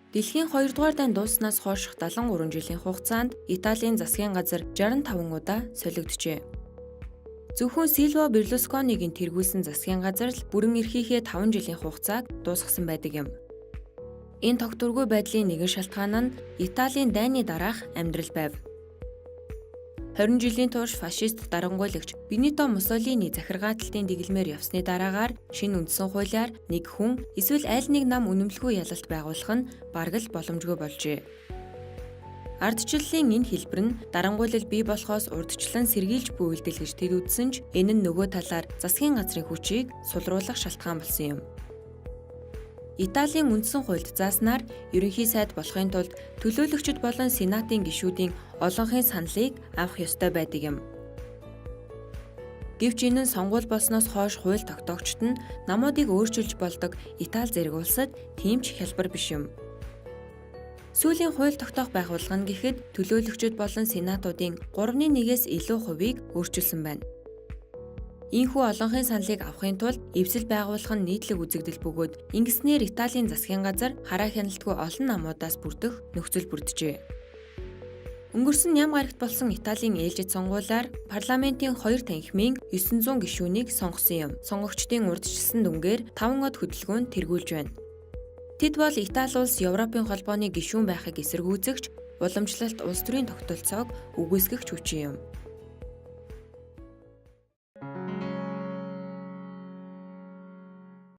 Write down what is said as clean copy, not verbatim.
Дэлхийн 2-р дайн дууснаас хойш 73 жилийн хугацаанд Италийн засгийн газар 65 удаа солигджээ. Зөвхөн Сильвио Берлусконигийн тэргүүлсэн засгийн газар л бүрэн эрхийнхээ 5 жилийн хугацааг дуусгасан байдаг юм. Энэ тогтворгүй байдлын нэгэн шалтгаан нь Италийн дайны дараах амьдрал байв. 20 жилийн турш фашист дарангуйлагч Бенито Муссолини захиргааталтын дэглэмээр явсны дараагаар шинэ үндсэн хуулиар нэг хүн эсвэл аль нэг нам үнэмлэхүй ялалт байгуулах нь бараг л боломжгүй болжээ. Ардчлалын энэ хэлбэр нь дарангуйлал бий болохоос урьдчилан сэргийлж буй үйлдэл гэж тэр үзсэн ч энэ нь нөгөө талаар засгийн газрын хүчийг сулруулах шалтгаан болсон юм. Италийн үндсэн хуульд зааснаар ерөнхий сайд болохын тулд төлөөлөгчд болон сенатын гишүүдийн олонхын саналыг авах ёстой байдаг юм. Гэвч энэ нь сонгуул болсноос хойш хууль тогтоогчид нь намуудыг өөрчилж болдог Итали зэрэг улсад тийм ч хялбар биш юм. Сүүлийн хууль тогтоох байгууллага нь гэхэд төлөөлөгчд болон сенатуудын 3/1-ээс илүү хувийг өөрчилсөн байна. Ийхүү олонхын саналыг авахын тулд эвсэл байгуулах нь нийтлэг үзэгдэл бөгөөд ингэснээр Италийн засгийн газар хараа хяналтгүй олон намуудаас бүрдэх нөхцөл бүрджээ. Өнгөрсөн ням гарагт болсон Италийн ээлжид сонгуулиар парламентын 2 танхимын 900 гишүүнийг сонгосон юм. Сонгогчдын урьдчилсан дүнгээр 5 од хөдөлгөөнд тэргүүлж байна. Тэд бол Итали улс Европын холбооны гишүүн байхыг эсэргүүцэгч, уламжлалт улс төрийн тогтолцоог үгүйсгэгч хүчин юм.